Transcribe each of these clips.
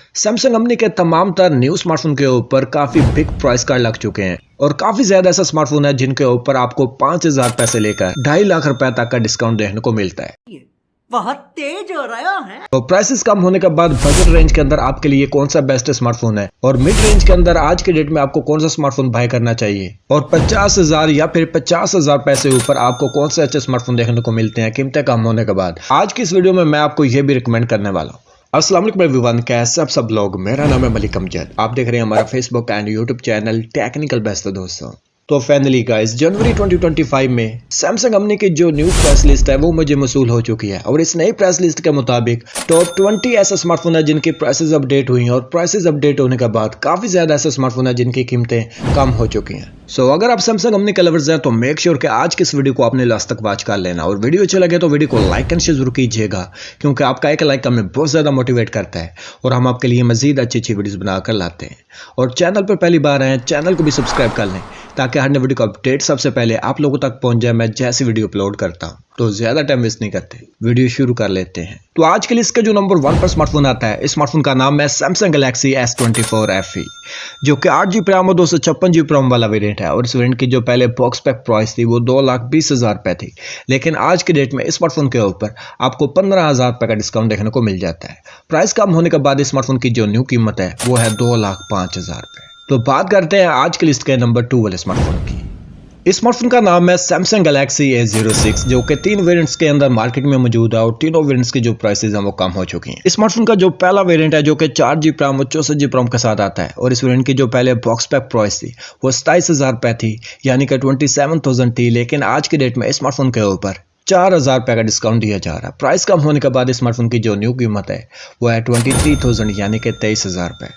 Samsung company के तमाम तर न्यू स्मार्टफोन के ऊपर काफी बिग प्राइस कार्ड लग चुके हैं और काफी ज्यादा ऐसा स्मार्टफोन है जिनके ऊपर आपको 5,000 पैसे लेकर 2.5 लाख रुपए तक का डिस्काउंट देखने को मिलता है। बहुत तेज हो रहा है। तो प्राइसेस कम होने के बाद बजट रेंज के अंदर आपके लिए कौन सा बेस्ट स्मार्टफोन है और मिड रेंज के अंदर आज के डेट में आपको कौन सा स्मार्टफोन बाय करना चाहिए और 50,000 या फिर 50,000 पैसे ऊपर आपको कौन से अच्छे स्मार्टफोन देखने को मिलते हैं कीमतें कम होने के बाद, आज की इस वीडियो में मैं आपको यह भी रिकमेंड करने वाला हूँ। अस्सलाम वालेकुम एवरीवन, कैसे सब लोग। मेरा नाम है मलिक अमजद, आप देख रहे हैं हमारा Facebook and YouTube channel technical best दोस्तों। तो फाइनली गाइस, जनवरी 2025 में सैमसंग कंपनी की जो न्यू प्राइस लिस्ट है वो मुझे मसूल हो चुकी है और इस नई प्राइस लिस्ट के मुताबिक टॉप 20 ऐसे स्मार्टफोन है जिनकी प्राइसेस अपडेट हुई हैं और प्राइसेस अपडेट होने के बाद काफी ज्यादा ऐसे स्मार्टफोन है जिनकी कीमतें कम हो चुकी हैं। सो अगर आप सैमसंग कंपनी के लवर्स हैं तो मेक श्योर कि आज की इस वीडियो को आपने लास्ट तक वॉच कर लेना और वीडियो अच्छा लगे तो वीडियो को लाइक एंड शेयर जरूर कीजिएगा, क्योंकि आपका एक लाइक हमें बहुत ज्यादा मोटिवेट करता है और हम आपके लिए मजीद अच्छी वीडियोस बनाकर लाते हैं। और चैनल पर पहली बार आए चैनल को भी सब्सक्राइब कर लें ताकि हर नई वीडियो का अपडेट सबसे पहले आप लोगों तक पहुंच जाए मैं जैसी वीडियो अपलोड करता हूं। तो ज्यादा टाइम वेस्ट नहीं करते, वीडियो शुरू कर लेते हैं। तो आज के लिस्ट का जो नंबर 1 पर स्मार्टफोन आता है, इस स्मार्टफोन का नाम है सैमसंग गैलेक्सी S24 FE, जो कि 8GB रैम और 256GB रोम वाला वेरिएंट है और इस वेरिएंट की जो पहले बॉक्स पैक प्राइस थी वो 2,20,000 रुपए थी, लेकिन आज के डेट में इस स्मार्टफोन के ऊपर आपको 15,000 रुपए का डिस्काउंट देखने को मिल जाता है। प्राइस कम होने के बाद इस स्मार्टफोन की जो न्यू कीमत है वो है 2,05,000 रुपए। तो बात करते हैं आज के लिस्ट के नंबर 2 वाले स्मार्टफोन की। इस स्मार्टफोन का नाम है सैमसंग गैलेक्सी A06, जो कि 3 वेरिएंट्स के अंदर मार्केट में मौजूद है और तीनों वेरिएंट्स की जो प्राइसेस हैं वो कम हो चुकी हैं। इस स्मार्टफोन का जो पहला वेरिएंट है जो कि 4GB रैम और 64GB रोम के साथ आता है और इस वेरिएंट की जो पहले बॉक्स पैक प्राइस थी वो 27,000 रुपए थी, यानी कि 27,000 थी, लेकिन आज के डेट में इस स्मार्टफोन के ऊपर 4,000 रुपए का डिस्काउंट दिया जा रहा है। प्राइस कम होने के बाद इस स्मार्टफोन की जो न्यू कीमत है वो है 23,000, यानी कि 23,000 रुपए।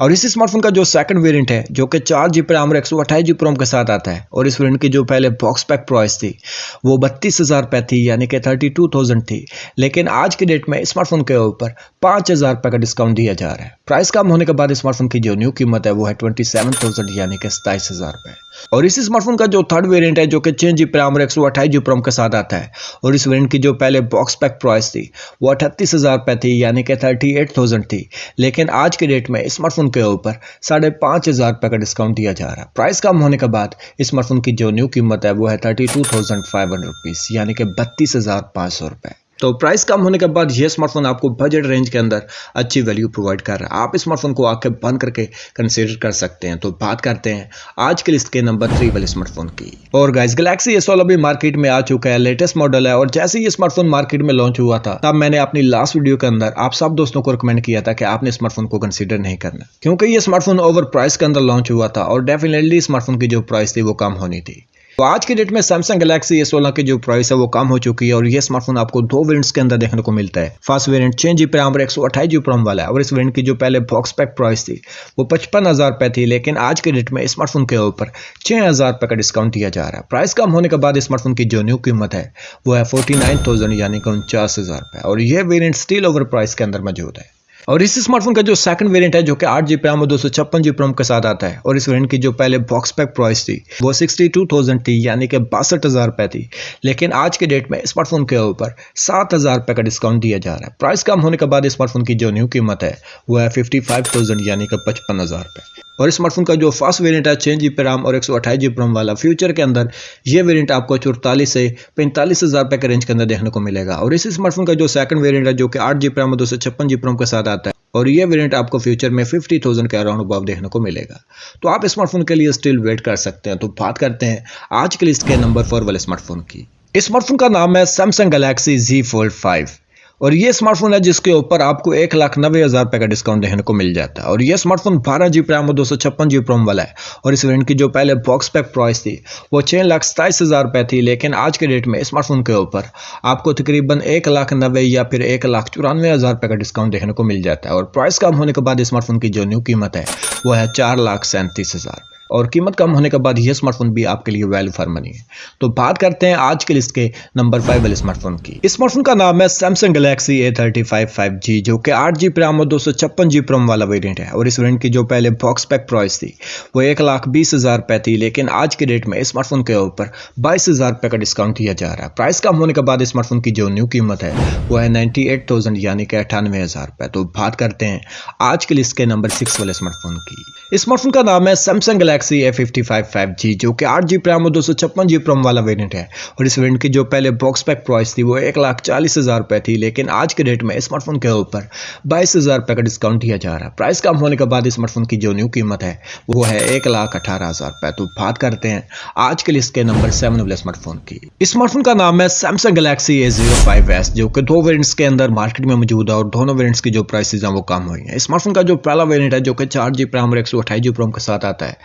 और इस स्मार्टफोन का जो सेकंड वेरिएंट है जो कि 4GB रैम और 128GB रोम के साथ आता है और इस वेरिएंट की जो पहले बॉक्स पैक प्राइस थी वो 32,000 रुपए थी, यानी कि 32,000 थी, लेकिन आज की डेट में इस स्मार्टफोन के ऊपर 5,000 रुपए का डिस्काउंट दिया जा रहा है। प्राइस कम होने के बाद इस स्मार्टफोन की जो न्यू कीमत है वो है 27,000, यानी कि 27,000 रुपए। और इस स्मार्टफोन का जो थर्ड वेरिएंट है जो कि 6GB रैम और 128GB रोम के साथ आता है और इस वेरिएंट की जो पहले बॉक्स पैक प्राइस थी वो 38,000 रुपए थी, यानी कि 38,000 थी, लेकिन आज के डेट में इस स्मार्टफोन के ऊपर 5,500 रुपए का डिस्काउंट दिया जा रहा है। प्राइस कम होने के बाद इस स्मार्टफोन की जो न्यू कीमत है वो है 32,500 रुपीज, यानी कि 32,500 रुपए। तो प्राइस कम होने के बाद यह स्मार्टफोन आपको बजट रेंज के अंदर अच्छी वैल्यू प्रोवाइड कर रहा है। आप इस स्मार्टफोन को आंखें बंद करके कंसीडर कर सकते हैं। तो बात करते हैं आज के लिस्ट के नंबर 3 वाले स्मार्टफोन की। और गाइस, गैलेक्सी S16 भी मार्केट में आ चुका है, लेटेस्ट मॉडल है और जैसे ये स्मार्टफोन मार्केट में लॉन्च हुआ था तब मैंने अपनी लास्ट वीडियो के अंदर आप सब दोस्तों को रिकमेंड किया था कि आपने स्मार्टफोन को कंसीडर नहीं करना, क्योंकि ये स्मार्टफोन ओवर प्राइस के अंदर लॉन्च हुआ था और डेफिनेटली स्मार्टफोन की जो प्राइस थी वो कम होनी थी। तो आज की डेट में सैमसंग गैलेक्सी S16 की जो प्राइस है वो कम हो चुकी है और ये स्मार्टफोन आपको 2 वेरिएंट्स के अंदर देखने को मिलता है। फर्स्ट वेरिएंट 6GB रैम और 128GB रोम वाला है और इस वेरिएंट की जो पहले बॉक्स पैक प्राइस थी वो 55,000 रुपए थी, लेकिन आज के डेट में स्मार्टफोन के ऊपर 6,000 रुपए का डिस्काउंट दिया जा रहा है। प्राइस कम होने के बाद स्मार्टफोन की जो न्यू कीमत है वो है 49,000, यानी कि 49,000 रुपए और यह वेरिएंट स्टिल ओवर प्राइस के अंदर मौजूद है। और इस स्मार्टफोन का जो सेकंड वेरिएंट है जो कि 8GB रैम और 256GB रोम के साथ आता है और इस वेरिएंट की जो पहले बॉक्स पैक प्राइस थी वो 62,000 थी, यानी कि 62,000 रुपए थी, लेकिन आज के डेट में स्मार्टफोन के ऊपर 7,000 रुपए का डिस्काउंट दिया जा रहा है। प्राइस कम होने के बाद स्मार्टफोन की जो न्यू कीमत है वो है 55,000, यानी कि 55,000 रुपए। और स्मार्टफोन का जो फर्स्ट वेरिएंट है 6GB रैम और 128GB रोम वाला, फ्यूचर के अंदर ये वेरिएंट आपको 44 से 45,000 रुपए के रेंज के अंदर देखने को मिलेगा। और इस स्मार्टफोन का जो सेकंड वेरिएंट है जो कि 8GB रैम और 256GB रोम के साथ आता है और ये वेरिएंट आपको फ्यूचर में 50,000 के अराउंड अबाव देखने को मिलेगा। तो आप स्मार्टफोन के लिए स्टिल वेट कर सकते हैं। तो बात करते हैं आज की लिस्ट के नंबर 4 वाले स्मार्टफोन की। इस स्मार्टफोन का नाम है सैमसंग गैलेक्सी Z Fold 5 और ये स्मार्टफोन है जिसके ऊपर आपको 1,90,000 रुपए का डिस्काउंट देखने को मिल जाता है और ये स्मार्टफोन 12GB रैम और 256GB रोम वाला है और इस वेरिएंट की जो पहले बॉक्स पैक प्राइस थी वो 6,27,000 रुपए थी, लेकिन आज के डेट में स्मार्टफोन के ऊपर आपको तकरीबन 1,90,000 या फिर 1,94,000 रुपए का डिस्काउंट देखने को मिल जाता है। और प्राइस कम होने के बाद स्मार्टफोन की जो न्यू कीमत है वो है 4,37,000। और कीमत कम होने के बाद यह स्मार्टफोन भी आपके लिए वैल्यू फॉर मनी है। तो बात करते हैं आज के लिस्ट के नंबर 5 वाले स्मार्टफोन की। इस स्मार्टफोन का नाम है सैमसंग गैलेक्सी A35 5G, जो कि 8GB रैम और 256GB रोम वाला वेरिएंट है। और इस वेरिएंट की जो पहले बॉक्स पैक प्राइस थी वो 1,20,000 रुपए थी, लेकिन आज की डेट में इस स्मार्टफोन के ऊपर 22,000 रुपए का डिस्काउंट दिया जा रहा है। प्राइस कम होने के बाद इस स्मार्टफोन की जो न्यू कीमत है वो है 98,000 यानी कि 98,000 रुपए। तो बात करते हैं आज की लिस्ट के नंबर 6 वाले स्मार्टफोन की। इस स्मार्टफोन का नाम है सैमसंग गैलेक्सी A55 5G, जो कि 8GB रैम और 256GB रोम वाला वेरिएंट है। और इस वेरिएंट की जो पहले बॉक्स पैक प्राइस थी वो 1,40,000 रुपए थी, लेकिन आज के डेट में इस स्मार्टफोन के ऊपर 22,000 रुपए का डिस्काउंट दिया जा रहा है। प्राइस कम होने के बाद इस स्मार्टफोन की जो न्यू कीमत है वो है 1,18,000 रुपए। तो बात करते हैं आज के लिस्ट के नंबर 7 वाले स्मार्टफोन की। इस स्मार्टफोन का नाम है सैमसंग गैलेक्सी A05s, जो कि 2 वेरिएंट्स के अंदर मार्केट में मौजूद है और दोनों वेरिएंट्स की जो प्राइसेस हैं वो कम हुई हैं। इस स्मार्टफोन का जो पहला वेरिएंट है जो कि 4GB रैम और 128GB रोम के साथ आता है,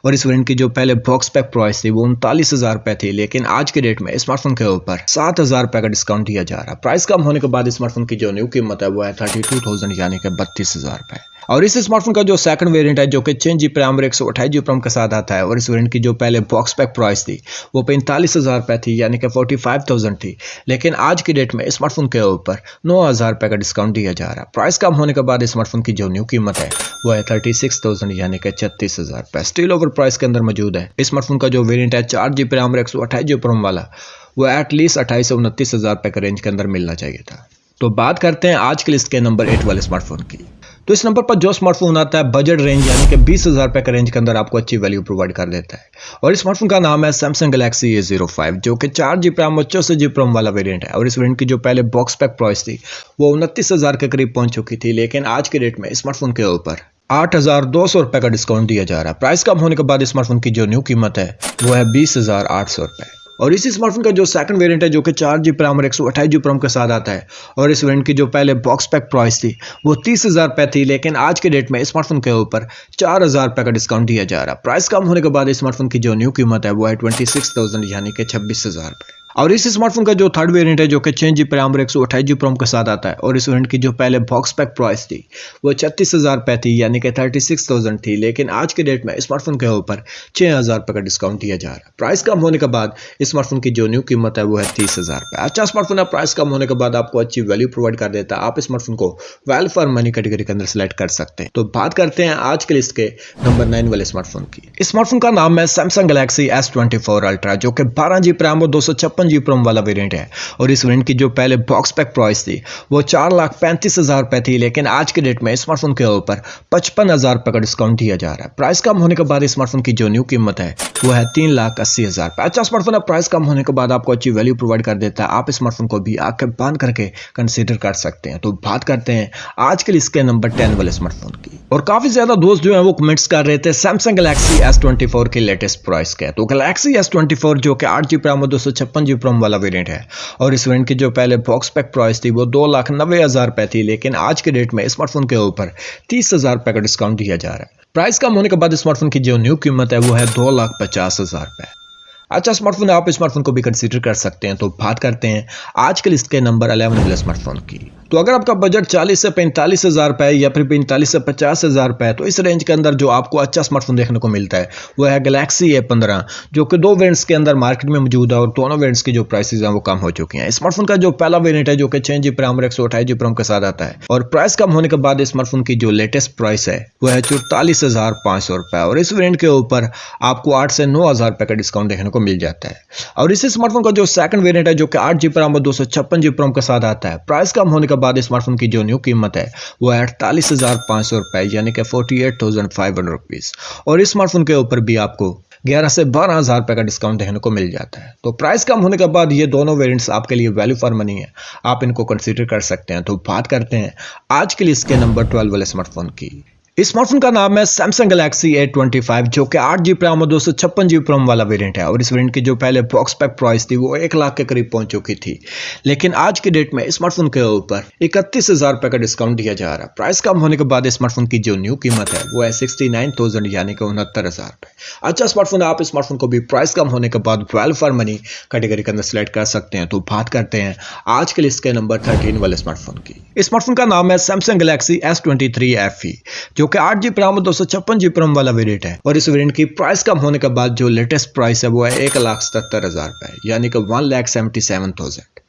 और इस वेरिएंट की जो पहले बॉक्स पैक प्राइस थी वो 39,000 रुपए थी, लेकिन आज के डेट में इस स्मार्टफोन के ऊपर 7,000 रुपए का डिस्काउंट दिया जा रहा है। प्राइस कम होने के बाद इस स्मार्टफोन की जो न्यू कीमत है वो है 32,000 यानी कि 32,000 रुपए। और इस स्मार्टफोन का जो सेकंड वेरिएंट है जो कि 6GB रैम और 128GB रोम के साथ आता है, और इस वेरिएंट की जो पहले बॉक्स पैक प्राइस थी वो 45,000 रुपए थी यानी कि 45,000 थी, लेकिन आज की डेट में इस स्मार्टफोन के ऊपर 9,000 रुपए का डिस्काउंट दिया जा रहा है। प्राइस कम होने के बाद इस स्मार्टफोन की जो न्यू कीमत है वो है 36,000 यानी कि 36,000 रुपए। स्टिल ओवर प्राइस के अंदर मौजूद है। इस स्मार्टफोन का जो वेरिएंट है 4GB रैम और 128GB रोम वाला वो एटलीस्ट 28 से 29,000 रुपए के रेंज के अंदर मिलना चाहिए था। तो बात करते हैं आज की लिस्ट के नंबर 8 वाले स्मार्टफोन की। तो इस नंबर पर जो स्मार्टफोन आता है बजट रेंज यानी कि 20,000 रुपए के रेंज के अंदर आपको अच्छी वैल्यू प्रोवाइड कर देता है, और इस स्मार्टफोन का नाम है सैमसंग गैलेक्सी A05, जो कि 4GB रैम और 64GB रोम वाला वेरिएंट है। और इस वेरिएंट की जो पहले बॉक्स पैक प्राइस थी वो 29,000 के करीब पहुंच चुकी थी, लेकिन आज के डेट में इस स्मार्टफोन के ऊपर 8,200 रुपए का डिस्काउंट दिया जा रहा है। प्राइस कम होने के बाद इस स्मार्टफोन की जो न्यू कीमत है वो है 20,800 रुपए। और इसी स्मार्टफोन का जो सेकंड वेरिएंट है जो कि 4GB रैम और 128GB रोम के साथ आता है, और इस वेरिएंट की जो पहले बॉक्स पैक प्राइस थी वो 30,000 रुपए थी, लेकिन आज के डेट में इस स्मार्टफोन के ऊपर 4,000 रुपए का डिस्काउंट दिया जा रहा है। प्राइस कम होने के बाद इस स्मार्टफोन की जो न्यू कीमत है वो है 26,000 यानी कि 26,000 रुपए। और इस स्मार्टफोन का जो थर्ड वेरिएंट है जो कि 6GB रैम और 128GB रोम के साथ आता है, और इस वेरिएंट की जो पहले बॉक्स पैक प्राइस थी वो 36,000 रुपए थी यानी कि 36,000 थी, लेकिन आज के डेट में इस स्मार्टफोन के ऊपर 6,000 रुपए का डिस्काउंट दिया जा रहा है। प्राइस कम होने के बाद इस स्मार्टफोन की जो न्यू कीमत है वो है 30,000 रुपए। अच्छा स्मार्टफोन है, प्राइस कम होने के बाद आपको अच्छी वैल्यू प्रोवाइड कर देता है। आप स्मार्टफोन को वैल्यू फॉर मनी कैटेगरी के अंदर सेलेक्ट कर सकते हैं। तो बात करते हैं आज के लिस्ट के नंबर 9 वाले स्मार्टफोन की। इस स्मार्टफोन का नाम है सैमसंग गैलेक्सी S24 अल्ट्रा, जो कि 12GB रैम और 256GB रोम वाला वेरिएंट है। और इस वेरिएंट की जो पहले बॉक्स पैक प्राइस थी वो 4,35,000 रुपए थी, लेकिन आज के डेट में स्मार्टफोन के ऊपर 55,000 रुपए का डिस्काउंट दिया जा रहा है। प्राइस कम होने के बाद स्मार्टफोन की जो न्यू कीमत है वो है 3,80,000 रुपए। अच्छा स्मार्टफोन है, प्राइस कम होने के बाद आपको अच्छी वैल्यू प्रोवाइड कर देता है। आप स्मार्टफोन को भी आंखें बंद करके कंसीडर कर सकते हैं। तो बात करते हैं आज के लिस्ट के नंबर 10 वाले स्मार्टफोन की। और काफी ज्यादा दोस्त जो है वो कमेंट्स कर रहे थे सैमसंग गैलेक्सी S24 की लेटेस्ट प्राइस क्या है। तो गैलेक्सी S24 जो कि 8GB रैम और 256GB रोम वाला वेरिएंट है, और इस वेरिएंट की जो पहले बॉक्स पैक प्राइस थी वो 2,90,000 रुपए थी, लेकिन आज के डेट में स्मार्टफोन के ऊपर 30,000 रुपए का डिस्काउंट दिया जा रहा है। प्राइस कम होने के बाद स्मार्टफोन की जो न्यू कीमत है वो है 2,50,000 रुपए। अच्छा स्मार्टफोन है, आप स्मार्टफोन को भी कंसीडर कर सकते हैं। तो बात करते हैं आज के लिस्ट के नंबर 11 वाले स्मार्टफोन की। तो अगर आपका बजट 40 से 45,000 रुपए या फिर 45 से 50,000 रुपए, तो इस रेंज के अंदर जो आपको अच्छा स्मार्टफोन देखने को मिलता है वो है गैलेक्सी A15, जो कि 2 वेरिएंट्स के अंदर मार्केट में मौजूद है, और दोनों वेरिएंट्स की जो प्राइसेस हैं वो कम हो चुकी हैं। स्मार्टफोन का जो पहला वेरिएंट है जो कि 6GB रैम और 128GB रोम के साथ आता है, और प्राइस कम होने के बाद स्मार्टफोन की जो लेटेस्ट प्राइस है वो है 44,500 रुपए, और इस वेरिएंट के ऊपर आपको 8 से 9,000 रुपए का डिस्काउंट देखने को मिल जाता है। और इस स्मार्टफोन का जो सेकंड वेरिएंट है जो कि 8GB रैम और 256GB रोम के साथ आता है, प्राइस कम होने के बाद स्मार्टफोन की जो न्यू कीमत है वो है 48,500 रुपए यानी कि 48,500 रुपीज, और इस स्मार्टफोन के ऊपर भी आपको 11 से 12,000 रुपए का डिस्काउंट देखने को मिल जाता है। तो प्राइस कम होने के बाद ये दोनों वेरिएंट्स आपके लिए वैल्यू फॉर मनी है, आप इनको कंसीडर कर सकते हैं। तो बात करते हैं आज के लिस्ट के नंबर 12 वाले स्मार्टफोन की। इस स्मार्टफोन का नाम है सैमसंग गैलेक्सी A25, जो कि 8GB रैम और 256GB रोम वाला वेरिएंट है, और इस वेरिएंट की जो पहले बॉक्स पैक प्राइस थी वो 1 लाख के करीब पहुंच चुकी थी, लेकिन आज की डेट में स्मार्टफोन के ऊपर 31,000 रुपए का डिस्काउंट दिया जा रहा है। प्राइस कम होने के बाद स्मार्टफोन की जो न्यू कीमत है वो है 69,000 यानी कि 69,000 रुपए। अच्छा स्मार्टफोन है, आप स्मार्टफोन को भी प्राइस कम होने के बाद वैल्यू फॉर मनी कैटेगरी के अंदर सिलेक्ट कर सकते हैं। तो बात करते हैं आज के लिस्ट के नंबर 13 वाले स्मार्टफोन की। इस स्मार्टफोन का नाम है सैमसंग गैलेक्सी S23 FE, जो जो कि 8GB रैम और 256GB रैम वाला वेरिएंट है। और इस वेरिएंट की प्राइस कम होने के बाद जो लेटेस्ट प्राइस है वो है 1,77,000 रुपए, यानी कि 1,77,000।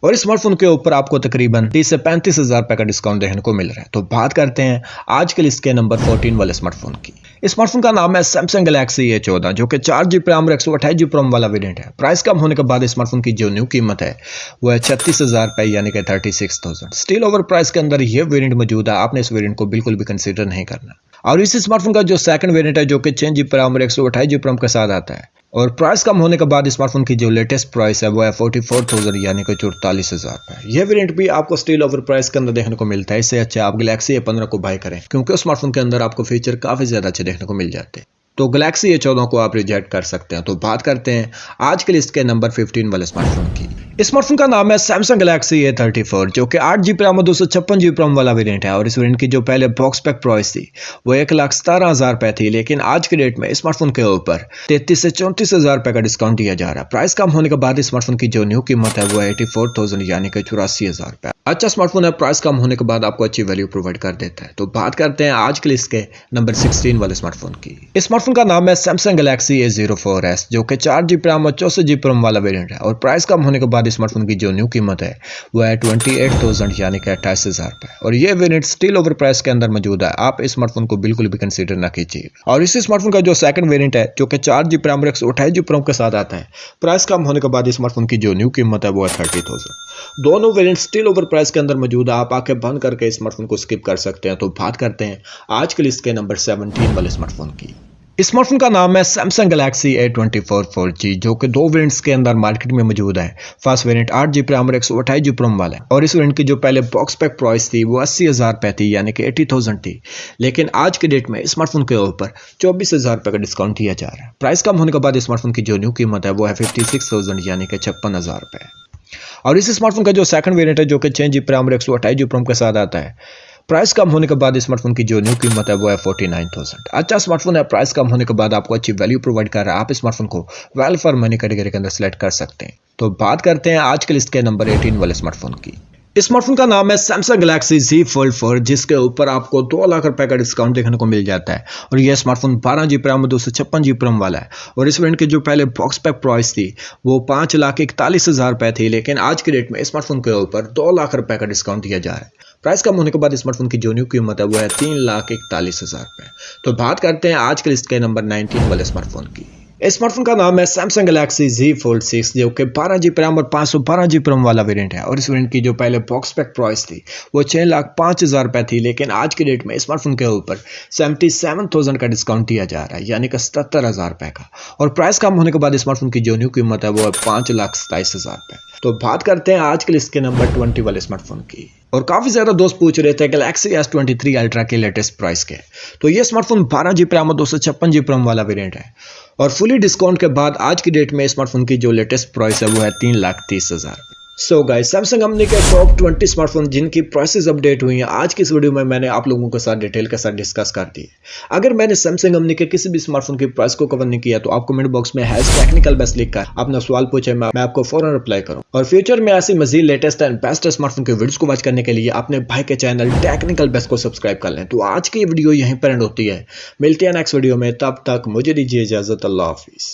और इस स्मार्टफोन के ऊपर आपको तकरीबन 30 से 35,000 रुपए का डिस्काउंट देखने को मिल रहा है। तो बात करते हैं आज के लिस्ट के नंबर 14 वाले स्मार्टफोन की। इस स्मार्टफोन का नाम है सैमसंग गैलेक्सी A14, जो कि 4GB रैम और 128GB रैम वाला वेरिएंट है। प्राइस कम होने के बाद इस स्मार्टफोन की जो न्यू कीमत है वो है 36,000 रुपए, यानी कि 36,000। स्टिल ओवर प्राइस के अंदर ये वेरिएंट मौजूद है, आपने इस वेरिएंट को बिल्कुल भी कंसिडर नहीं करना। और इस स्मार्टफोन का जो सेकंड वेरिएंट है जो कि 6GB रैम और 128GB रैम के साथ आता है, और प्राइस कम होने के बाद स्मार्टफोन की जो लेटेस्ट प्राइस है वो है 44,000, यानी कि 44,000 रुपए। यह वेरिएंट भी आपको स्टिल ओवर प्राइस के अंदर देखने को मिलता है। इससे अच्छा आप गैलेक्सी A15 को बाय करें, क्योंकि उस स्मार्टफोन के अंदर आपको फीचर काफी ज्यादा अच्छे देखने को मिल जाते हैं। तो गैलेक्सी A14 को आप रिजेक्ट कर सकते हैं। तो बात करते हैं आज के लिस्ट के नंबर 15 वाले स्मार्टफोन की। इस स्मार्टफोन का नाम है सैमसंग गैलेक्सी A34, जो कि 8GB रैम और 256GB रैम वाला वेरिएंट है। और इस वेरिएंट की जो पहले बॉक्स पैक प्राइस थी वो 1,17,000 रुपए थी, लेकिन आज के डेट में इस स्मार्टफोन के ऊपर 33 से 34,000 रुपए का डिस्काउंट दिया जा रहा है। प्राइस कम होने के बाद इस स्मार्टफोन की जो न्यू कीमत है वो 84,000, यानी कि 84,000 रुपए। अच्छा स्मार्टफोन है, प्राइस कम होने के बाद आपको अच्छी वैल्यू प्रोवाइड कर देता है। तो बात करते हैं आज के लिस्ट के नंबर 16 वाले स्मार्टफोन की। इस स्मार्टफोन का नाम है सैमसंग गैलेक्सी A04s, जो कि 4GB रैम और 64GB रैम वाला वेरिएंट है। और प्राइस कम होने के बाद इस स्मार्टफोन की जो न्यू कीमत है वो है 28,000, यानी कि 28,000 रुपए। और ये वेरिएंट स्टिल ओवर प्राइस के अंदर मौजूद है, आप इस स्मार्टफोन को बिल्कुल भी कंसीडर ना कीजिए। और इस स्मार्टफोन का जो सेकंड वेरिएंट है जो कि 4GB रैम और 128GB रैम के साथ आता है, प्राइस कम होने के बाद इस स्मार्टफोन की जो न्यू कीमत है वो है 30,000। दोनों वेरिएंट स्टिल ओवर प्राइस के अंदर मौजूद है, आप आंखें बंद करके इस स्मार्टफोन को स्किप कर सकते हैं। तो बात करते हैं आज के लिस्ट के नंबर 17 वाले स्मार्टफोन की। इस स्मार्टफोन का नाम है सैमसंग गैलेक्सी A24 4G, जो कि दो वेरिएंट्स के अंदर मार्केट में मौजूद है। फर्स्ट वेरिएंट 8GB रैम और 128GB रैम वाला है। और इस वेरिएंट की जो पहले बॉक्स पैक प्राइस थी वो 80,000 रुपए थी, यानी कि 80,000 थी, लेकिन आज के डेट में स्मार्टफोन के ऊपर 24,000 रुपए का डिस्काउंट दिया जा रहा है। प्राइस कम होने के बाद स्मार्टफोन की जो न्यू कीमत है वो है 56,000, यानी कि 56,000 रुपए। और इस स्मार्टफोन का जो सेकंड वेरिएंट है जो कि 6GB रैम और 128GB रैम के साथ आता है, प्राइस कम होने के बाद स्मार्टफोन की जो न्यू कीमत है वो है 49,000। अच्छा स्मार्टफोन है, प्राइस कम होने के बाद आपको अच्छी वैल्यू प्रोवाइड कर रहा है, आप स्मार्टफोन को वेल फॉर मनी कैटेगरी के अंदर सेलेक्ट कर सकते हैं। तो बात करते हैं आज के लिस्ट के नंबर 18 वाले स्मार्टफोन की। इस स्मार्टफोन का नाम है सैमसंग गैलेक्सी Z Fold 4, जिसके ऊपर आपको 2 लाख रुपए का डिस्काउंट देखने को मिल जाता है। और यह स्मार्टफोन 12GB रैम और 256GB रैम वाला है। और इस वेरिएंट की जो पहले बॉक्स पैक प्राइस थी वो 5,41,000 रुपए थी, लेकिन आज के डेट में स्मार्टफोन के ऊपर 2 लाख रुपए का डिस्काउंट दिया जा रहा है। प्राइस कम होने के बाद स्मार्टफोन की जो न्यू कीमत है वो है 3,41,000 रुपए। तो बात करते हैं आज के लिस्ट के नंबर 19 वाले स्मार्टफोन की। इस स्मार्टफोन का नाम है सैमसंग गैलेक्सी Z Fold 6, जो कि 12GB रैम और 512GB रैम वाला वेरिएंट है। और इस वेरिएंट की जो पहले बॉक्स पैक प्राइस थी वो 6,05,000 रुपए थी, लेकिन आज के डेट में स्मार्टफोन के ऊपर 77,000 का डिस्काउंट दिया जा रहा है, यानी कि 77,000 रुपए का। और प्राइस कम होने के बाद स्मार्टफोन की जो न्यू कीमत है वो है 5,27,000 रुपए। तो बात करते हैं आज के लिस्ट के नंबर 20 वाले स्मार्टफोन की। और काफी ज्यादा दोस्त पूछ रहे थे गैलेक्सी S23 अल्ट्रा के लेटेस्ट प्राइस के। तो ये स्मार्टफोन 12GB रैम और 256GB रैम वाला वेरिएंट है। और फुली डिस्काउंट के बाद आज की डेट में स्मार्टफोन की जो लेटेस्ट प्राइस है वो है 3,30,000। सो गाइस, सैमसंग कंपनी के टॉप 20 स्मार्टफोन जिनकी प्राइसेस अपडेट हुई हैं, आज की इस वीडियो में मैंने आप लोगों के साथ डिटेल के साथ डिस्कस कर दी। अगर मैंने सैमसंग कंपनी के किसी भी स्मार्टफोन की प्राइस को कवर नहीं किया तो आप कमेंट बॉक्स में #technicalbest लिखकर अपना सवाल पूछे, मैं आपको फौरन रिप्लाई करूं। और फ्यूचर में ऐसी मजीद लेटेस्ट एंड बेस्ट स्मार्टफोन के वीडियोस को वॉच करने के लिए अपने भाई के चैनल टेक्निकल बेस्ट को सब्सक्राइब कर लें। तो आज की वीडियो यहीं पर एंड होती है, मिलते हैं नेक्स्ट वीडियो में, तब तक मुझे दीजिए इजाजत। अल्लाह हाफिज।